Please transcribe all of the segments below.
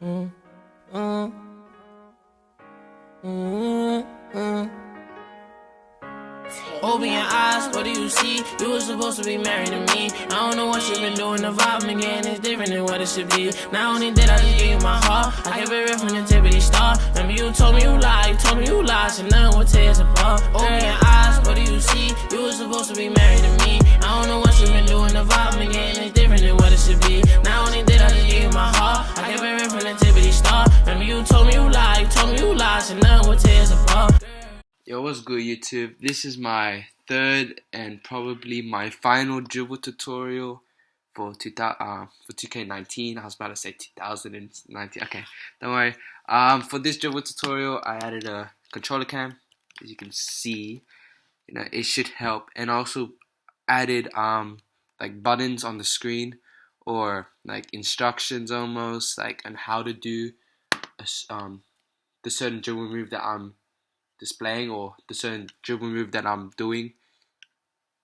Mm, mm, mm, mm. Open your eyes, what do you see? You were supposed to be married to me. I don't know what you've been doing, the vibe again is different than what it should be. Not only did I just give you my heart, I kept it real from the tip of the start. Remember you told me you lied, so nothing will tear us apart. Open your eyes, what do you see? You were supposed to be married to me. I don't know what you've been doing, the vibe again is different than what it should be. Not only did I just give you my heart, I kept it real from the tip of the start. Remember you told me you lied, so nothing will tear us apart. Yo, what's good, YouTube? This is my third and probably my final dribble tutorial for 2K19. I was about to say 2019. Okay, don't worry. For this dribble tutorial, I added a controller cam. As you can see, it should help, and also added like buttons on the screen or like instructions almost like on how to do the certain dribble move that I'm displaying or the certain dribble move that I'm doing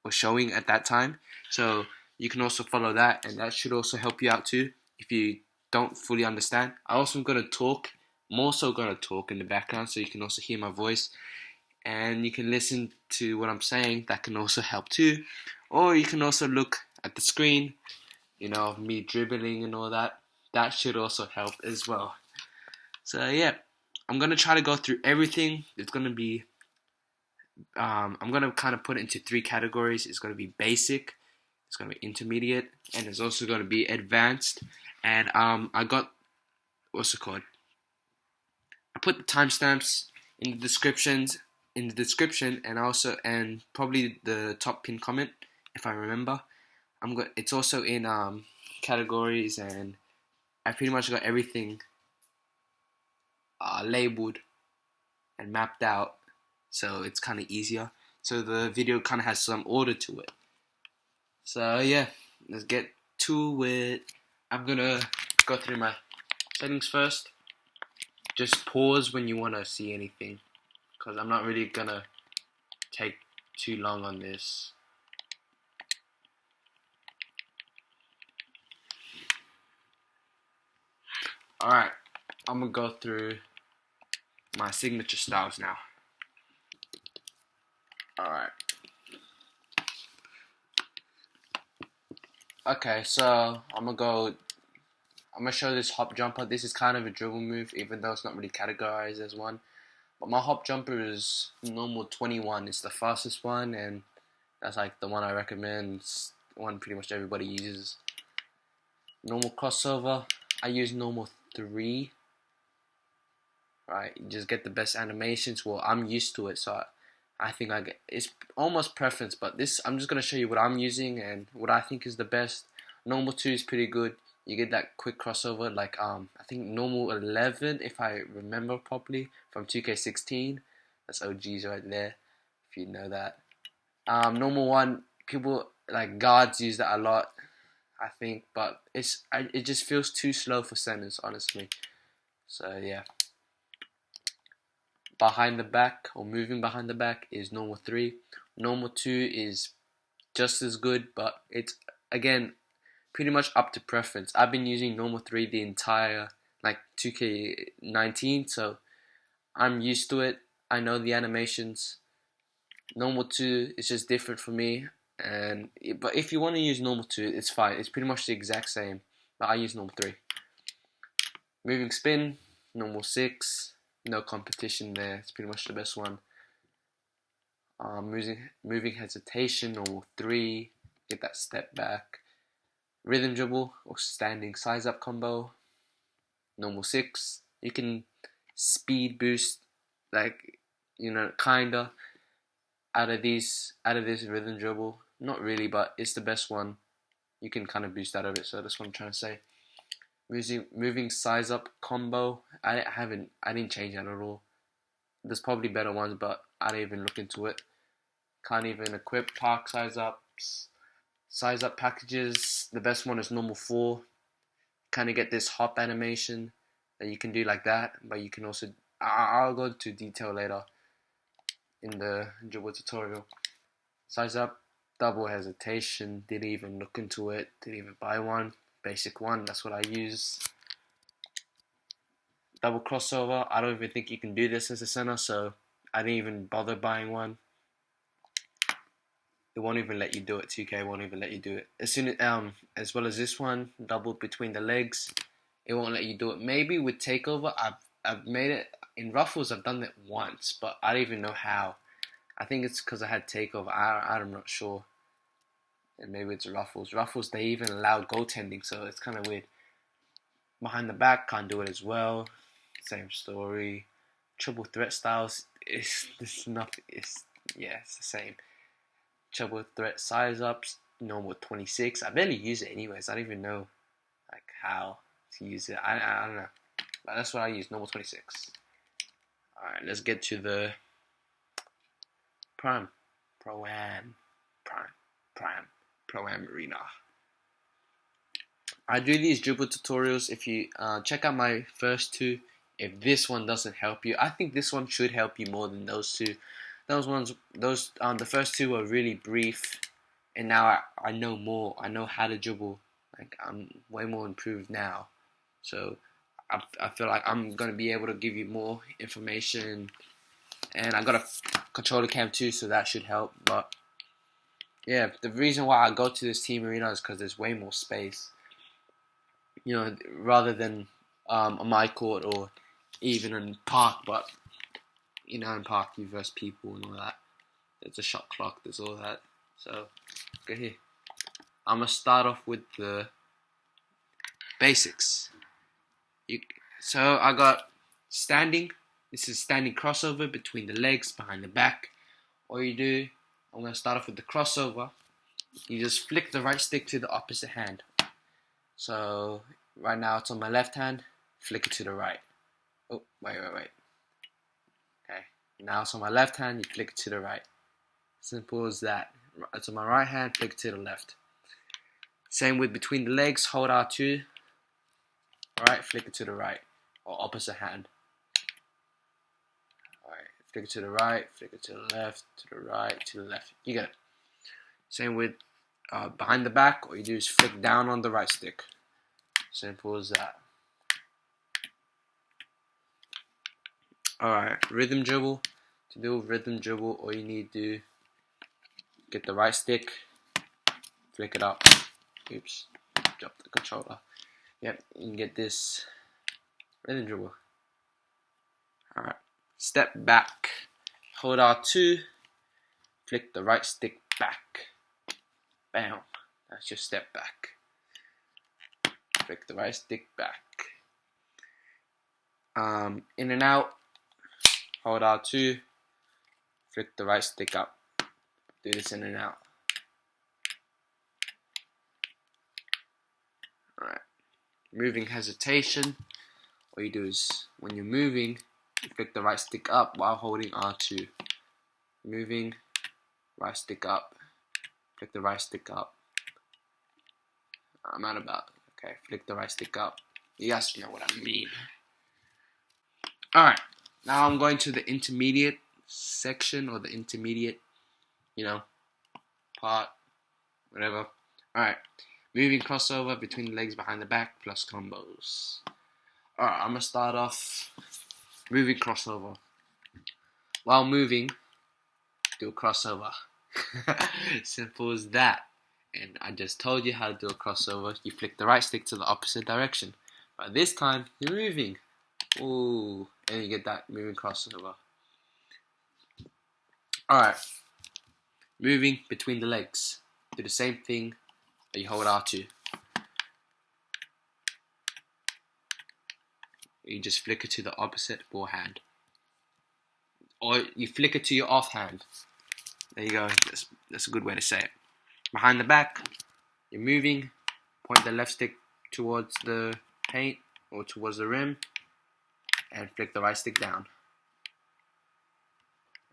or showing at that time. So you can also follow that, and that should also help you out too if you don't fully understand. I also am going to talk, more so going to talk in the background so you can also hear my voice and you can listen to what I'm saying. That can also help too. Or you can also look at the screen, of me dribbling and all that. That should also help as well. So yeah, I'm going to try to go through everything. It's going to be I'm going to kind of put it into three categories. It's going to be basic, it's going to be intermediate, and it's also going to be advanced. And I got, what's it called? I put the timestamps in the description, and probably the top pin comment if I remember. It's also in categories, and I pretty much got everything labeled and mapped out, so it's kind of easier. So the video kind of has some order to it. So yeah, let's get to it. I'm gonna go through my settings first. Just pause when you want to see anything, because I'm not really gonna take too long on this. Alright, I'm gonna go through my signature styles now. Alright. Okay, so I'm gonna show this hop jumper. This is kind of a dribble move, even though it's not really categorized as one. But my hop jumper is normal 21. It's the fastest one, and that's like the one I recommend. It's the one pretty much everybody uses. Normal crossover, I use normal 3. Right, you just get the best animations. Well, I'm used to it, so I think it's almost preference. But this, I'm just gonna show you what I'm using and what I think is the best. Normal 2 is pretty good. You get that quick crossover, like I think normal 11, if I remember properly, from 2K16. That's OGs right there, if you know that. Normal 1, people like guards use that a lot, I think, but it just feels too slow for centers, honestly. So yeah. Behind the back, or moving behind the back, is normal 3. Normal 2 is just as good, but it's again pretty much up to preference. I've been using normal 3 the entire 2K19, so I'm used to it. I know the animations. Normal 2 is just different for me, but if you want to use normal 2, it's fine. It's pretty much the exact same, but I use normal 3. Moving spin, normal 6. No competition there. It's pretty much the best one. Moving hesitation, normal 3. Get that step back. Rhythm dribble or standing size up combo, normal 6. You can speed boost, kinda out of this rhythm dribble. Not really, but it's the best one. You can kind of boost out of it. So that's what I'm trying to say. Moving size up combo. I didn't change that at all. There's probably better ones, but I didn't even look into it. Can't even equip park size ups. Size up packages. The best one is normal 4. Kind of get this hop animation that you can do like that, but you can also. I'll go into detail later in the dribble tutorial. Size up, double hesitation. Didn't even look into it. Didn't even buy one. Basic one, that's what I use. double crossover. I don't even think you can do this as a center, so I didn't even bother buying one. It won't even let you do it. 2K won't even let you do it. As well as this one, double between the legs, it won't let you do it. Maybe with takeover, I've made it in ruffles. I've done it once, but I don't even know how. I think it's because I had takeover. I'm not sure. And maybe it's ruffles. Ruffles, they even allow goaltending, so it's kind of weird. Behind the back, can't do it as well. Same story. Triple threat styles, it's the same. Triple threat size ups, normal 26. I barely use it anyways. I don't even know like how to use it. I don't know. But that's what I use, normal 26. Alright, let's get to the Pro-Am Arena. I do these dribble tutorials. If you check out my first two, if this one doesn't help you, I think this one should help you more than those two. The first two were really brief, and now I know more. I know how to dribble. Like, I'm way more improved now, so I feel like I'm gonna be able to give you more information. And I got a controller cam too, so that should help. But yeah, the reason why I go to this team arena is because there's way more space. You know, rather than a my court or even in park. But you know, in park you verse people and all that. There's a shot clock. There's all that. So go here. I'm gonna start off with the basics. So I got standing. This is standing crossover between the legs, behind the back. All you do, I'm gonna start off with the crossover. You just flick the right stick to the opposite hand. So right now it's on my left hand. Flick it to the right. Oh, wait. Okay. Now it's on my left hand. You flick it to the right. Simple as that. It's on my right hand. Flick it to the left. Same with between the legs. Hold R2. Alright, flick it to the right. Or opposite hand. Alright, flick it to the right, flick it to the left, to the right, to the left. You get it. Same with behind the back. All you do is flick down on the right stick. Simple as that. Alright, rhythm dribble. To do rhythm dribble, all you need to do, get the right stick, flick it up. Oops, drop the controller. Yep, you can get this rhythm dribble. Alright, step back, hold R2, flick the right stick back. Bam, that's your step back. Flick the right stick back. In and out, hold R2, flick the right stick up. Do this in and out. Alright. Moving hesitation. All you do is, when you're moving, you flick the right stick up while holding R2. Moving, right stick up. Flick the right stick up. I'm out about. Okay, flick the right stick up. You guys know what I mean. Alright, now I'm going to the intermediate section, or the intermediate, part, whatever. Alright, moving crossover between the legs, behind the back, plus combos. Alright, I'm gonna start off moving crossover. While moving, do a crossover. Simple as that. And I just told you how to do a crossover. You flick the right stick to the opposite direction. But this time, you're moving. Ooh, and you get that moving crossover. Alright. Moving between the legs. Do the same thing, but you hold R2. You just flick it to the opposite forehand. Or you flick it to your offhand. There you go. That's a good way to say it. Behind the back, you're moving. Point the left stick towards the paint or towards the rim. And flick the right stick down.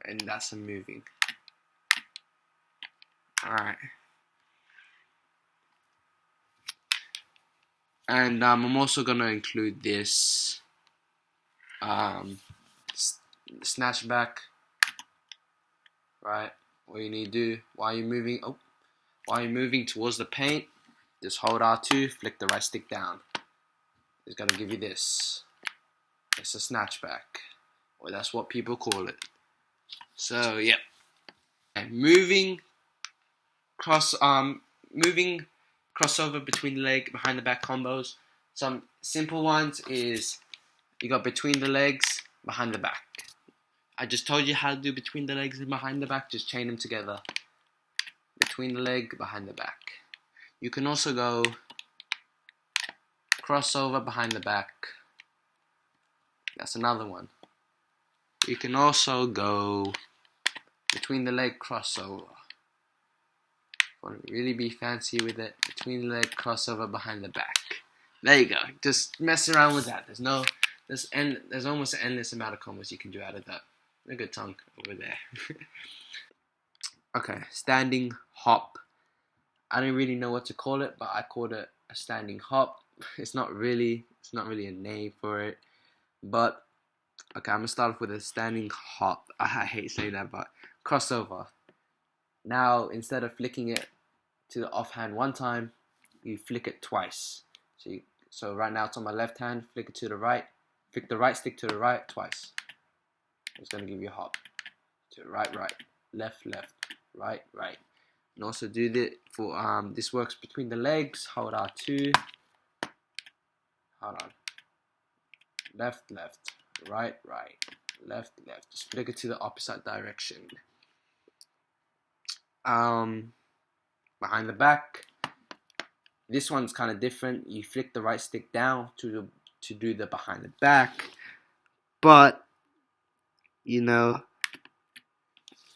And that's a moving. Alright. And I'm also going to include this Snatch Back. Right. What you need to do while you're moving towards the paint, just hold R2, flick the right stick down. It's going to give you this. It's a snatch back, or that's what people call it. So yeah, and moving crossover between the leg, behind the back combos. Some simple ones is you got between the legs, behind the back. I just told you how to do between the legs and behind the back. Just chain them together. Between the leg, behind the back. You can also go crossover behind the back. That's another one. You can also go between the leg crossover. Want to really be fancy with it? Between the leg crossover behind the back. There you go. Just mess around with that. There's almost an endless amount of combos you can do out of that. A good tongue over there. Okay, standing hop. I don't really know what to call it, but I called it a standing hop. It's not really a name for it. But okay, I'm gonna start off with a standing hop. I hate saying that, but crossover. Now instead of flicking it to the offhand one time, you flick it twice. So right now it's on my left hand, flick it to the right, flick the right stick to the right twice. It's gonna give you a hop. To the right, right, left, left, right, right. And also do that for this works between the legs. Hold R2. Hold on. Left, left, right, right, left, left. Just flick it to the opposite direction. Behind the back. This one's kind of different. You flick the right stick down to do the behind the back, but you know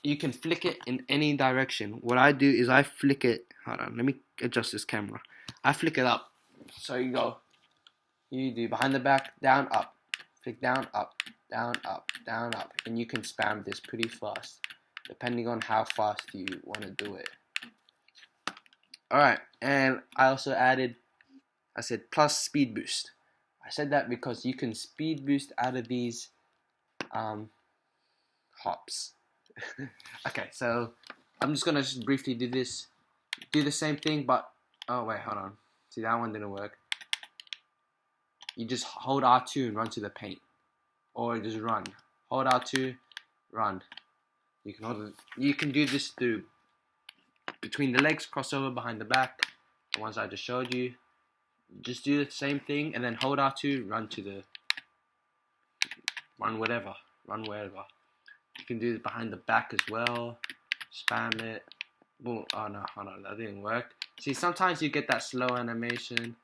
you can flick it in any direction. What I do is I flick it. Hold on, let me adjust this camera. I flick it up. So you do behind the back, down, up, flick down, up, down, up, down, up, and you can spam this pretty fast, depending on how fast you want to do it. Alright, and I also added, I said plus speed boost. I said that because you can speed boost out of these hops. Okay, so I'm just gonna briefly do this. Do the same thing, but oh wait, hold on. See, that one didn't work. You just hold R2 and run to the paint, or just run. Hold R2, run. You can do this through between the legs, crossover behind the back. The ones I just showed you. Just do the same thing and then hold R2, run wherever. You can do it behind the back as well. Spam it. Boom. Oh no, hold on, that didn't work. See, sometimes you get that slow animation.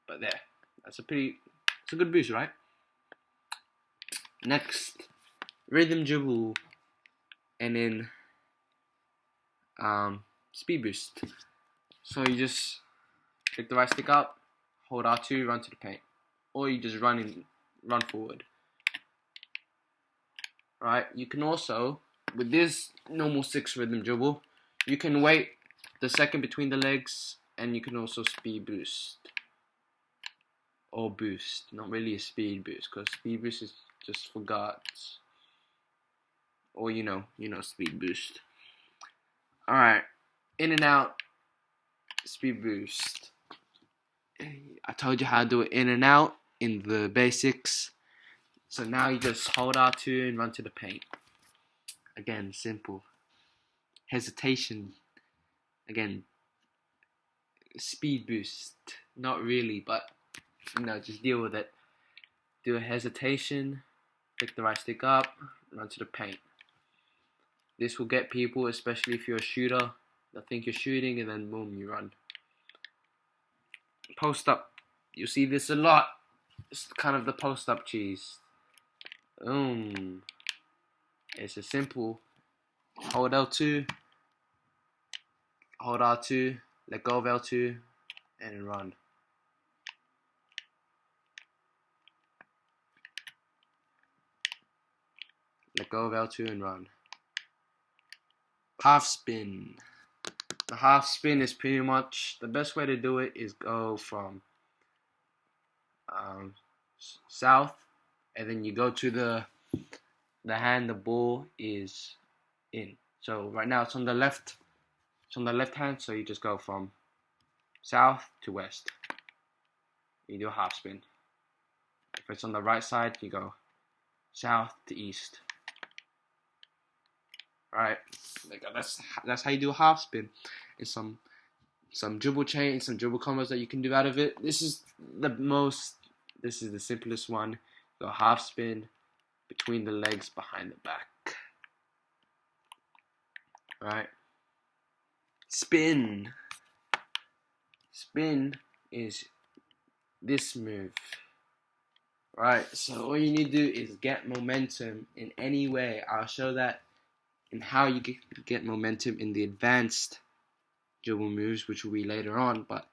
But there. It's a good boost, right? Next, rhythm dribble. And then speed boost. So you just pick the right stick up, hold R2, run to the paint, or you just run forward. Right? You can also, with this normal 6 rhythm dribble, you can wait the second between the legs, and you can also speed boost or boost. Not really a speed boost, because speed boost is just for guards, or you know speed boost. All right, in and out, speed boost. I told you how to do it in and out in the basics. So now you just hold R2 and run to the paint. Again, simple. Hesitation. Again, speed boost. Not really, but just deal with it. Do a hesitation. Pick the right stick up. Run to the paint. This will get people, especially if you're a shooter, they'll think you're shooting, and then boom, you run. Post up. You see this a lot. It's kind of the post up cheese. It's a simple. Hold L2. Hold R2. Let go of L2. And run. Let go of L2 and run. Half spin. The half spin is pretty much the best way to do it is go from south, and then you go to the hand the ball is in. So right now it's on the left. It's on the left hand, so you just go from south to west. You do a half spin. If it's on the right side, you go south to east. Right? That's how you do a half spin. It's some dribble chains, some dribble combos that you can do out of it. This is the simplest one. Go half spin between the legs behind the back. Right? Spin. Spin is this move. Right, so all you need to do is get momentum in any way. I'll show that in how you get momentum in the advanced dribble moves, which will be later on. But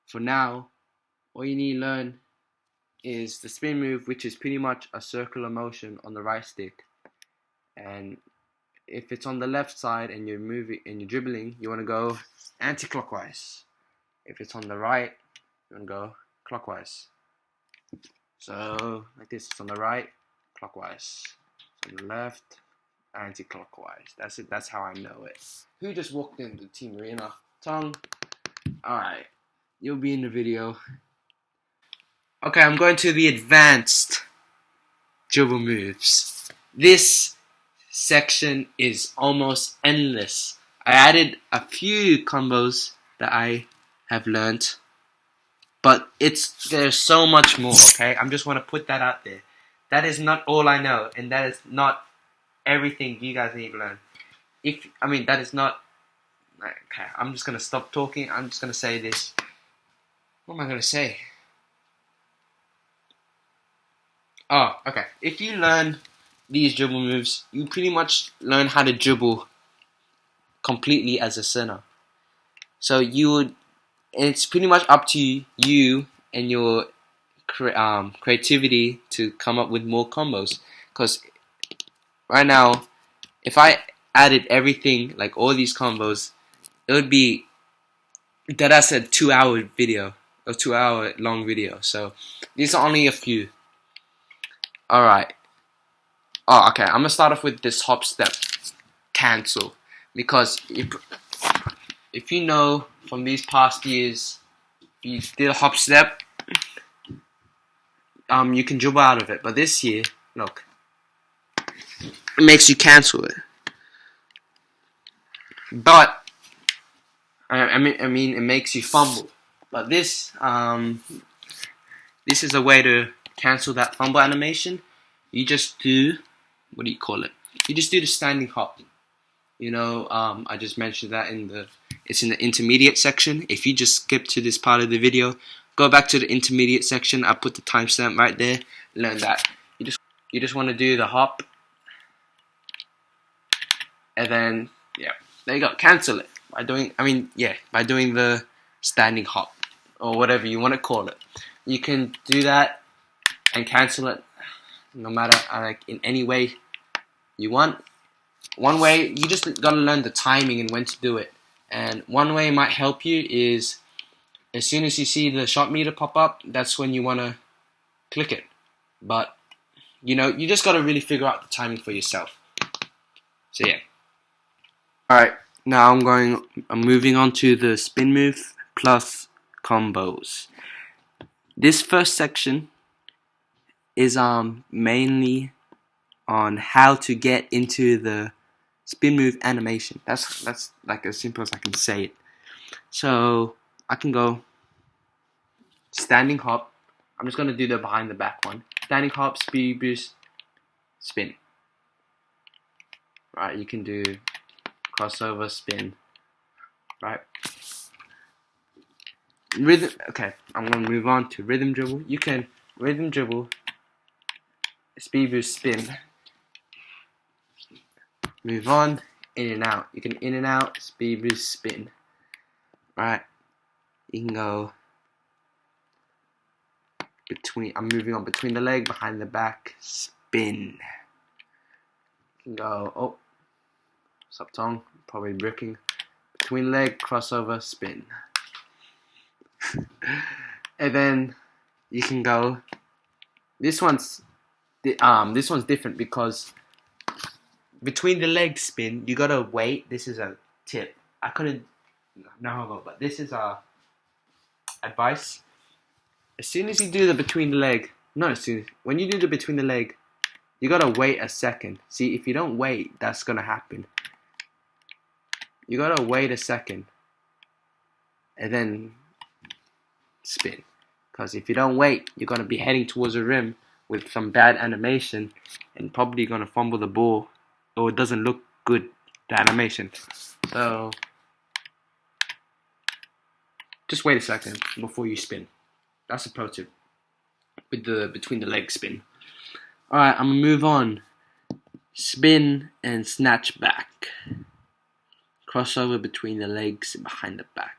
for now, all you need to learn is the spin move, which is pretty much a circular motion on the right stick. And if it's on the left side and you're moving and you're dribbling, you want to go anti-clockwise. If it's on the right, you want to go clockwise. So like this, it's on the right, clockwise. It's on the left, anti-clockwise. That's it. That's how I know it. Who just walked into the team arena? Tongue. Alright, you'll be in the video. Okay, I'm going to the advanced dribble moves. This section is almost endless. I added a few combos that I have learnt, but there's so much more. Okay, I just want to put that out there. That is not all I know, and that is not everything you guys need to learn. That is not. Okay, I'm just gonna stop talking. I'm just gonna say this. What am I gonna say? Oh, okay. If you learn these dribble moves, you pretty much learn how to dribble completely as a center. So it's pretty much up to you and your creativity to come up with more combos. Because right now, if I added everything, like all these combos, it would be that's a 2-hour video, a 2-hour long video. So these are only a few. Alright. Oh, okay. I'm gonna start off with this hop step cancel, because if you know from these past years, you did a hop step, you can dribble out of it. But this year, look, it makes you cancel it. But I mean, it makes you fumble. But this is a way to cancel that fumble animation. You just do, what do you call it? You just do the standing hop. You know, I just mentioned that it's in the intermediate section. If you just skip to this part of the video, go back to the intermediate section. I put the timestamp right there. Learn that. You just want to do the hop, and then there you go. Cancel it by doing the standing hop or whatever you want to call it. You can do that and cancel it no matter in any way you want. One way, you just gotta learn the timing and when to do it. And one way it might help you is, as soon as you see the shot meter pop up, that's when you wanna click it. But you just gotta really figure out the timing for yourself. So yeah. Alright, now I'm moving on to the spin move plus combos. This first section is mainly on how to get into the spin move animation. That's like as simple as I can say it. So I can go standing hop. I'm just gonna do the behind the back one. Standing hop, speed boost, spin. Right, you can do crossover, spin. Right. Rhythm. Okay, I'm gonna move on to rhythm dribble. You can rhythm dribble, speed boost, spin. Move on, in and out. You can in and out, speed boost, spin. Right. You can go between. I'm moving on between the leg, behind the back, spin. You can go. Oh, sub tongue, probably bricking. Between leg, crossover, spin. And then you can go. This one's different because between the leg spin, you gotta wait. This is a tip. I couldn't know how to go, but this is a advice. As soon as you do the between the leg, No, see, when you do the between the leg, you gotta wait a second. See, if you don't wait, that's gonna happen. You gotta wait a second and then spin. Because if you don't wait, you're gonna be heading towards the rim with some bad animation and probably gonna fumble the ball, or it doesn't look good, the animation. So just wait a second before you spin. That's a pro tip with the between the leg spin. Alright, I'm gonna move on. Spin and snatch back. Crossover between the legs and behind the back.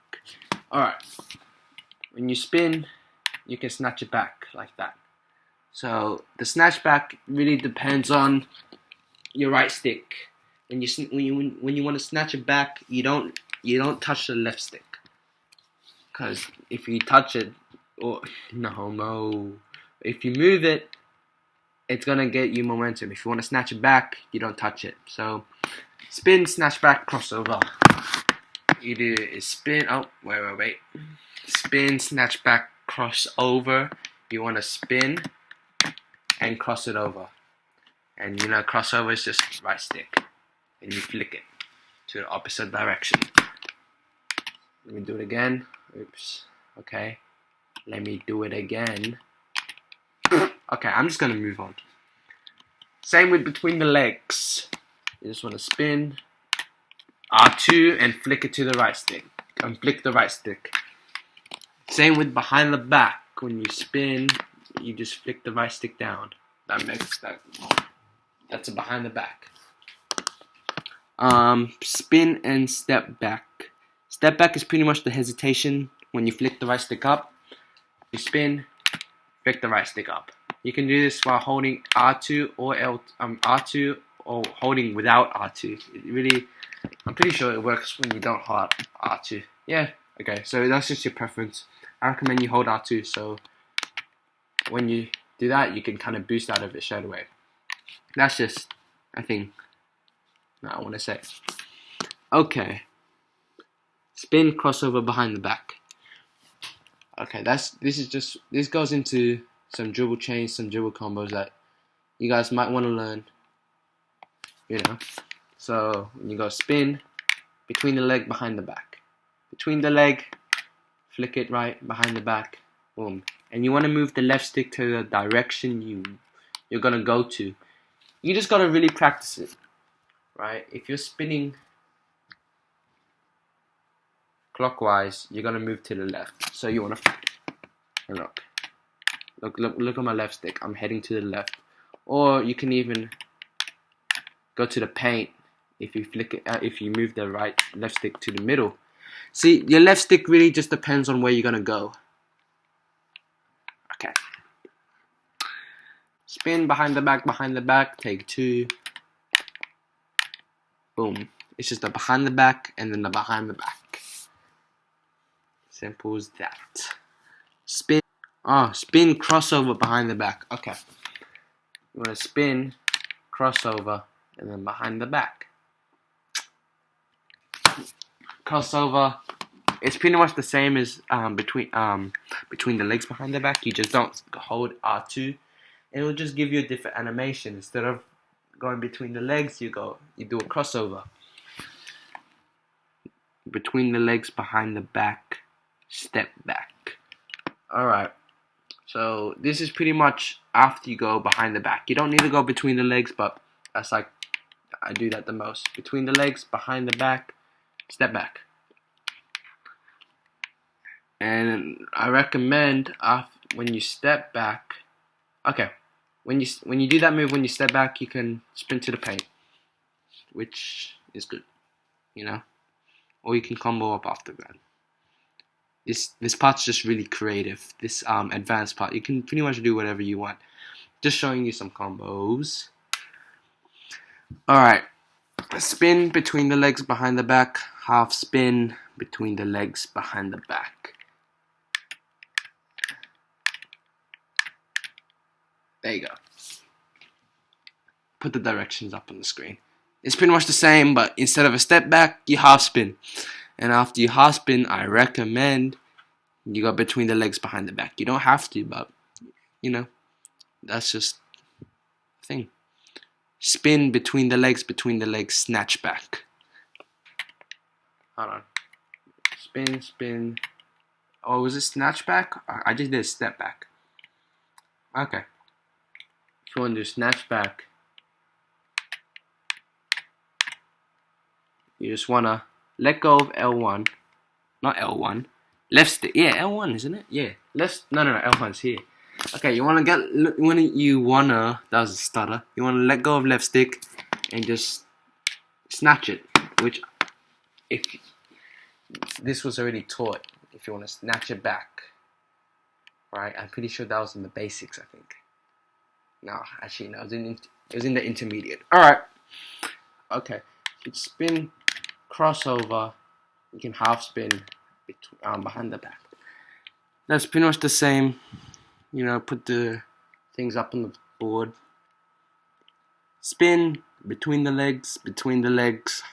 Alright, when you spin, you can snatch it back like that. So the snatch back really depends on your right stick. When you want to snatch it back, you don't touch the left stick, because if you touch it, or if you move it, it's gonna get you momentum. If you want to snatch it back, you don't touch it. So spin, snatch back, crossover. You do is spin. Oh, wait. Spin, snatch back, cross over. You want to spin and cross it over. And you know, crossover is just right stick. And you flick it to the opposite direction. Let me do it again. Oops. Okay. Let me do it again. Okay, I'm just going to move on. Same with between the legs. You just want to spin R2 and flick it to the right stick. And flick the right stick. Same with behind the back. When you spin, you just flick the right stick down. That's a behind the back. Spin and step back. Step back is pretty much the hesitation when you flick the right stick up. You spin, flick the right stick up. You can do this while holding R2 or R2 or holding without R2. It really, I'm pretty sure it works when you don't hold R2. Yeah, okay, so that's just your preference. I recommend you hold R2, so when you do that, you can kind of boost out of it straight away. That's just a thing that I want to say. Okay. Spin, crossover, behind the back. Okay, this goes into some dribble chains, some dribble combos that you guys might want to learn. You know. So when you go spin, between the leg, behind the back. Between the leg, flick it right, behind the back, boom. And you want to move the left stick to the direction you're gonna go to. You just gotta really practice it. Right? If you're spinning clockwise, you're gonna move to the left. So you wanna look at my left stick. I'm heading to the left. Or you can even go to the paint if you flick it. If you move the left stick to the middle. See, your left stick really just depends on where you're gonna go. Okay. Spin behind the back. Take two. Boom. It's just the behind the back and then the behind the back. Simple as that. Spin, crossover, behind the back. Okay. You want to spin, crossover, and then behind the back. Crossover. It's pretty much the same as between the legs behind the back. You just don't hold R2. It will just give you a different animation. Instead of going between the legs, you do a crossover. Between the legs, behind the back, step back. Alright, so this is pretty much after you go behind the back. You don't need to go between the legs, but that's like, I do that the most. Between the legs, behind the back, step back. And I recommend when you step back, okay, when you do that move, when you step back, you can sprint to the paint, which is good, you know, or you can combo up after that. This part's just really creative. This advanced part, you can pretty much do whatever you want. Just showing you some combos. Alright, spin between the legs behind the back, half spin between the legs behind the back. There you go. Put the directions up on the screen. It's pretty much the same, but instead of a step back, you half spin. And after you half spin, I recommend you go between the legs behind the back. You don't have to, but, you know, That's just a thing. Spin between the legs, snatch back. Hold on. Spin, spin. Oh, was it snatch back? I just did step back. Okay. If you want to do snatch back, you just want to let go of L1. Not L1. Left stick. Yeah, L1, isn't it? Yeah. Left. No, L1's here. Okay, you wanna that was a stutter. You wanna let go of left stick and just snatch it. Which, if this was already taught, if you wanna snatch it back, right? I'm pretty sure that was in the basics. I think. No, actually, no. It was in the intermediate. All right. Okay. You spin, crossover. You can half spin behind the back. That's pretty much the same. You know, put the things up on the board. Spin between the legs,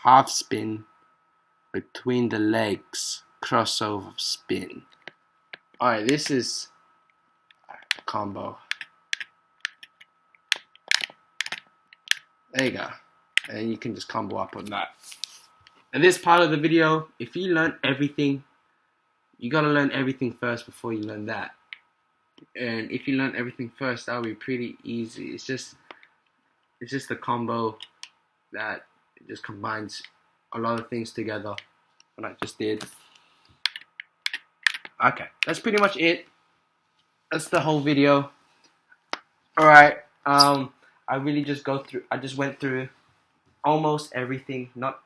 half spin between the legs, crossover spin. Alright, this is a combo. There you go. And you can just combo up on that. And this part of the video, if you learn everything, you gotta learn everything first before you learn that. And if you learn everything first, that'll be pretty easy. It's just a combo that just combines a lot of things together. What I just did. Okay, that's pretty much it. That's the whole video. All right. I really just went through almost everything. Not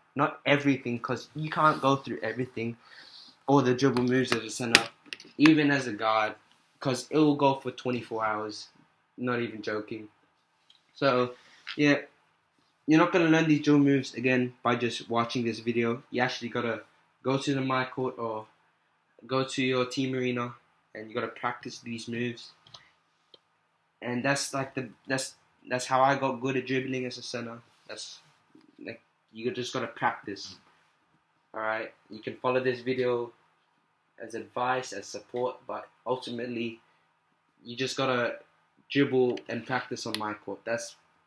everything, because you can't go through everything. All the dribble moves as a center, even as a guard. Because it will go for 24 hours, not even joking. So, yeah, you're not going to learn these drill moves again by just watching this video. You actually got to go to the my court or go to your team arena, and you got to practice these moves. And that's like that's how I got good at dribbling as a center. That's like, you just got to practice. All right, you can follow this video as advice, as support, but ultimately you just gotta dribble and practice on my court.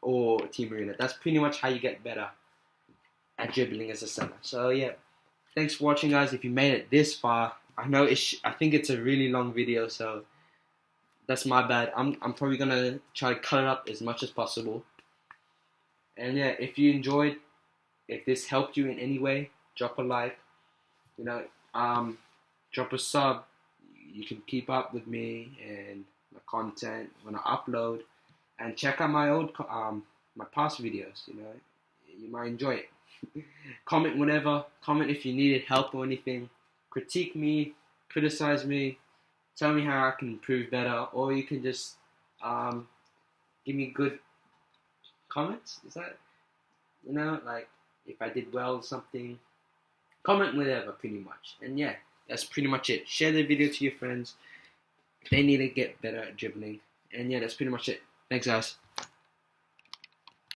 Or team arena. That's pretty much how you get better at dribbling as a center. So yeah, thanks for watching, guys. If you made it this far, I know I think it's a really long video, so that's my bad. I'm probably gonna try to cut it up as much as possible. And yeah, if you enjoyed, if this helped you in any way, drop a like. You know, drop a sub. You can keep up with me and my content when I upload, and check out my old my past videos. You know, you might enjoy it. Comment whatever. Comment if you needed help or anything. Critique me, criticize me, tell me how I can improve better, or you can just give me good comments. Is that, you know, like if I did well or something? Comment whatever, pretty much. And yeah, that's pretty much it. Share the video to your friends. They need to get better at dribbling. And yeah, that's pretty much it. Thanks, guys.